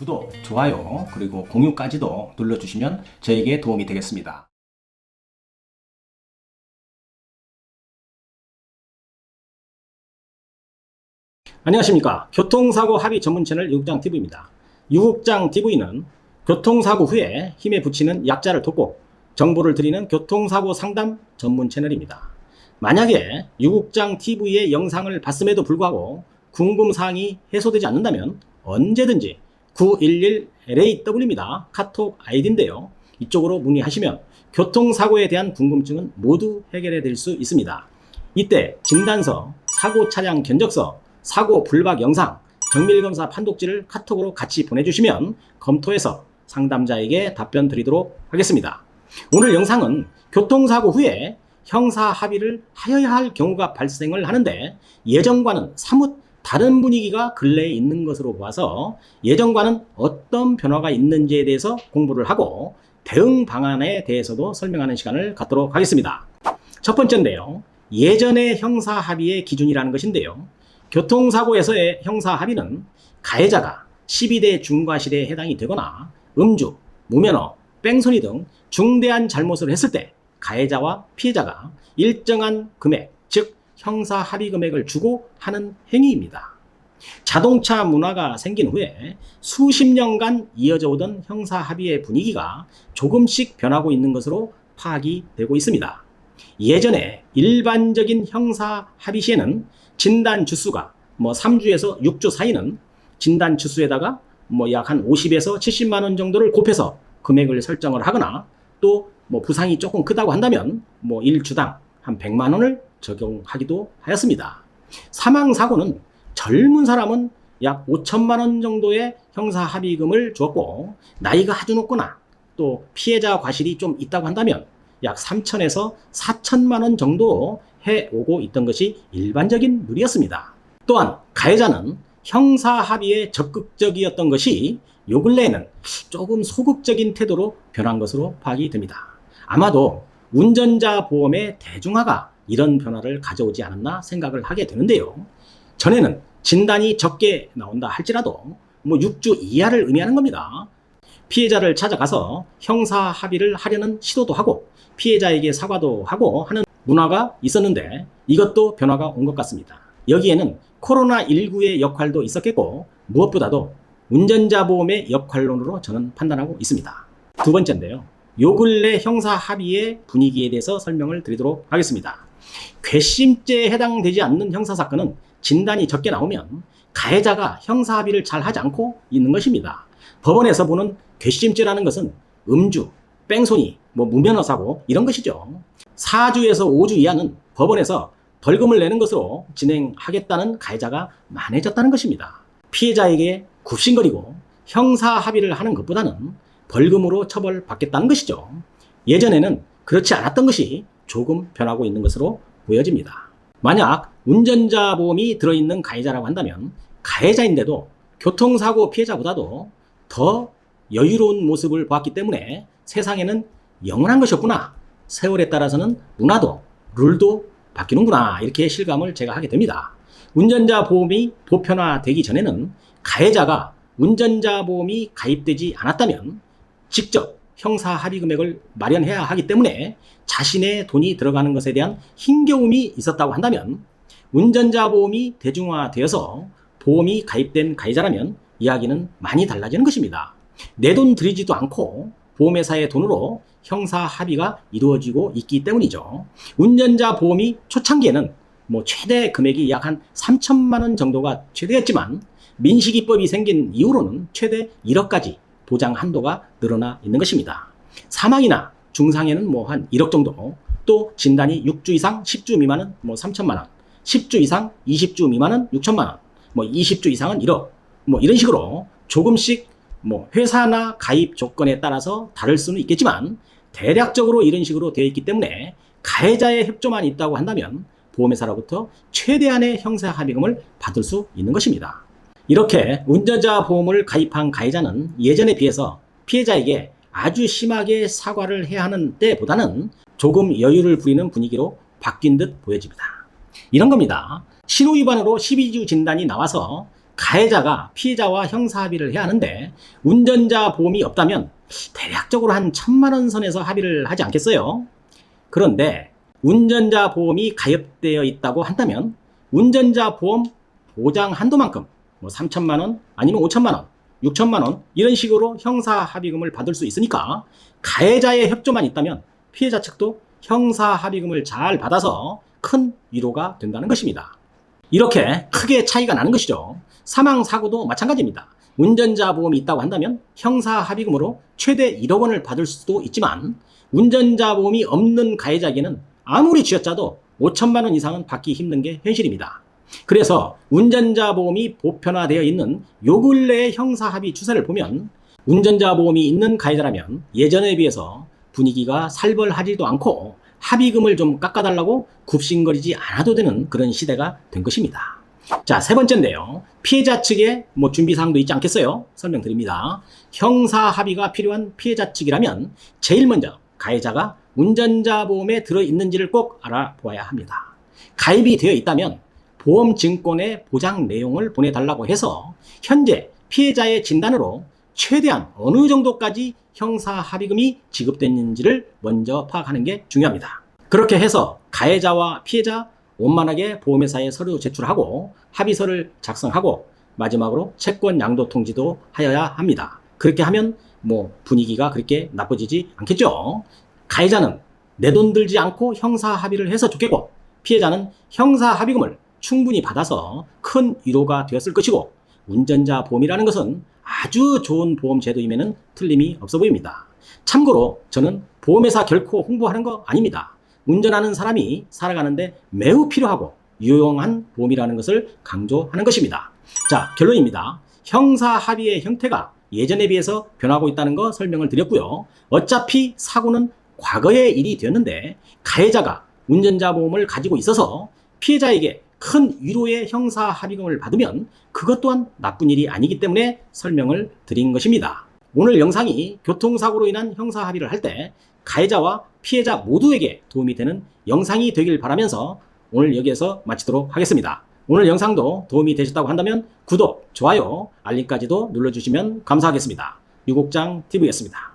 구독, 좋아요, 그리고 공유까지도 눌러주시면 저에게 도움이 되겠습니다. 안녕하십니까. 교통사고 합의 전문 채널 유국장TV입니다. 유국장TV는 교통사고 후에 힘에 부치는 약자를 돕고 정보를 드리는 교통사고 상담 전문 채널입니다. 만약에 유국장TV의 영상을 봤음에도 불구하고 궁금사항이 해소되지 않는다면 언제든지 911LAW입니다. 카톡 아이디인데요. 이쪽으로 문의하시면 교통사고에 대한 궁금증은 모두 해결해 드릴 수 있습니다. 이때 진단서, 사고 차량 견적서, 사고 불박 영상, 정밀검사 판독지를 카톡으로 같이 보내주시면 검토해서 상담자에게 답변 드리도록 하겠습니다. 오늘 영상은 교통사고 후에 형사 합의를 하여야 할 경우가 발생을 하는데 예전과는 사뭇 다른 분위기가 근래에 있는 것으로 봐서 예전과는 어떤 변화가 있는지에 대해서 공부를 하고 대응 방안에 대해서도 설명하는 시간을 갖도록 하겠습니다. 첫 번째인데요. 예전의 형사 합의의 기준이라는 것인데요. 교통사고에서의 형사 합의는 가해자가 12대 중과실에 해당이 되거나 음주, 무면허, 뺑소니 등 중대한 잘못을 했을 때 가해자와 피해자가 일정한 금액, 즉 형사 합의 금액을 주고 하는 행위입니다. 자동차 문화가 생긴 후에 수십 년간 이어져 오던 형사 합의의 분위기가 조금씩 변하고 있는 것으로 파악이 되고 있습니다. 예전에 일반적인 형사 합의 시에는 진단 주수가 3주에서 6주 사이는 진단 주수에다가 약 한 50에서 70만 원 정도를 곱해서 금액을 설정을 하거나 또 부상이 조금 크다고 한다면 1주당 한 100만 원을 적용하기도 하였습니다. 사망사고는 젊은 사람은 약 5천만 원 정도의 형사 합의금을 주었고 나이가 아주 높거나 또 피해자 과실이 좀 있다고 한다면 약 3천에서 4천만 원 정도 해오고 있던 것이 일반적인 룰이었습니다. 또한 가해자는 형사 합의에 적극적이었던 것이 요 근래에는 조금 소극적인 태도로 변한 것으로 파악이 됩니다. 아마도 운전자 보험의 대중화가 이런 변화를 가져오지 않았나 생각을 하게 되는데요. 전에는 진단이 적게 나온다 할지라도 6주 이하를 의미하는 겁니다. 피해자를 찾아가서 형사 합의를 하려는 시도도 하고 피해자에게 사과도 하고 하는 문화가 있었는데 이것도 변화가 온 것 같습니다. 여기에는 코로나19의 역할도 있었겠고 무엇보다도 운전자 보험의 역할론으로 저는 판단하고 있습니다. 두 번째인데요. 요 근래 형사 합의의 분위기에 대해서 설명을 드리도록 하겠습니다. 괘씸죄에 해당되지 않는 형사사건은 진단이 적게 나오면 가해자가 형사 합의를 잘 하지 않고 있는 것입니다. 법원에서 보는 괘씸죄라는 것은 음주, 뺑소니, 무면허 사고 이런 것이죠. 4주에서 5주 이하는 법원에서 벌금을 내는 것으로 진행하겠다는 가해자가 많아졌다는 것입니다. 피해자에게 굽신거리고 형사 합의를 하는 것보다는 벌금으로 처벌받겠다는 것이죠. 예전에는 그렇지 않았던 것이 조금 변하고 있는 것으로 보여집니다. 만약 운전자 보험이 들어있는 가해자라고 한다면 가해자인데도 교통사고 피해자보다도 더 여유로운 모습을 보았기 때문에 세상에는 영원한 것이 없구나. 세월에 따라서는 문화도 룰도 바뀌는구나. 이렇게 실감을 제가 하게 됩니다. 운전자 보험이 보편화되기 전에는 가해자가 운전자 보험이 가입되지 않았다면 직접 형사 합의 금액을 마련해야 하기 때문에 자신의 돈이 들어가는 것에 대한 힘겨움이 있었다고 한다면 운전자 보험이 대중화되어서 보험이 가입된 가해자라면 이야기는 많이 달라지는 것입니다. 내 돈 들이지도 않고 보험회사의 돈으로 형사 합의가 이루어지고 있기 때문이죠. 운전자 보험이 초창기에는 최대 금액이 약 한 3천만 원 정도가 최대였지만 민식이법이 생긴 이후로는 최대 1억까지 보장 한도가 늘어나 있는 것입니다. 사망이나 중상에는 한 1억 정도, 또 진단이 6주 이상 10주 미만은 3천만 원, 10주 이상 20주 미만은 6천만 원, 20주 이상은 1억, 이런 식으로 조금씩 회사나 가입 조건에 따라서 다를 수는 있겠지만 대략적으로 이런 식으로 되어 있기 때문에 가해자의 협조만 있다고 한다면 보험회사로부터 최대한의 형사 합의금을 받을 수 있는 것입니다. 이렇게 운전자 보험을 가입한 가해자는 예전에 비해서 피해자에게 아주 심하게 사과를 해야 하는 때보다는 조금 여유를 부리는 분위기로 바뀐 듯 보여집니다. 이런 겁니다. 신호위반으로 12주 진단이 나와서 가해자가 피해자와 형사 합의를 해야 하는데 운전자 보험이 없다면 대략적으로 한 1,000만 원 선에서 합의를 하지 않겠어요? 그런데 운전자 보험이 가입되어 있다고 한다면 운전자 보험 보장 한도만큼 3,000만 원 아니면 5,000만 원, 6,000만 원 이런 식으로 형사 합의금을 받을 수 있으니까 가해자의 협조만 있다면 피해자 측도 형사 합의금을 잘 받아서 큰 위로가 된다는 것입니다. 이렇게 크게 차이가 나는 것이죠. 사망사고도 마찬가지입니다. 운전자 보험이 있다고 한다면 형사 합의금으로 최대 1억 원을 받을 수도 있지만 운전자 보험이 없는 가해자에게는 아무리 쥐어짜도 5,000만 원 이상은 받기 힘든 게 현실입니다. 그래서 운전자 보험이 보편화되어 있는 요 근래의 형사 합의 추세를 보면 운전자 보험이 있는 가해자라면 예전에 비해서 분위기가 살벌하지도 않고 합의금을 좀 깎아달라고 굽신거리지 않아도 되는 그런 시대가 된 것입니다. 자, 세 번째인데요. 피해자 측에 준비사항도 있지 않겠어요? 설명드립니다. 형사 합의가 필요한 피해자 측이라면 제일 먼저 가해자가 운전자 보험에 들어있는지를 꼭 알아보아야 합니다. 가입이 되어 있다면 보험증권의 보장 내용을 보내달라고 해서 현재 피해자의 진단으로 최대한 어느 정도까지 형사 합의금이 지급됐는지를 먼저 파악하는 게 중요합니다. 그렇게 해서 가해자와 피해자 원만하게 보험회사에 서류 제출하고 합의서를 작성하고 마지막으로 채권 양도 통지도 하여야 합니다. 그렇게 하면 분위기가 그렇게 나빠지지 않겠죠. 가해자는 내 돈 들지 않고 형사 합의를 해서 좋겠고 피해자는 형사 합의금을 충분히 받아서 큰 위로가 되었을 것이고 운전자 보험이라는 것은 아주 좋은 보험 제도임에는 틀림이 없어 보입니다. 참고로 저는 보험회사 결코 홍보하는 거 아닙니다. 운전하는 사람이 살아가는데 매우 필요하고 유용한 보험이라는 것을 강조하는 것입니다. 자, 결론입니다. 형사 합의의 형태가 예전에 비해서 변하고 있다는 거 설명을 드렸고요. 어차피 사고는 과거의 일이 되었는데 가해자가 운전자 보험을 가지고 있어서 피해자에게 큰 위로의 형사 합의금을 받으면 그것 또한 나쁜 일이 아니기 때문에 설명을 드린 것입니다. 오늘 영상이 교통사고로 인한 형사 합의를 할 때 가해자와 피해자 모두에게 도움이 되는 영상이 되길 바라면서 오늘 여기에서 마치도록 하겠습니다. 오늘 영상도 도움이 되셨다고 한다면 구독, 좋아요, 알림까지도 눌러주시면 감사하겠습니다. 유국장TV였습니다.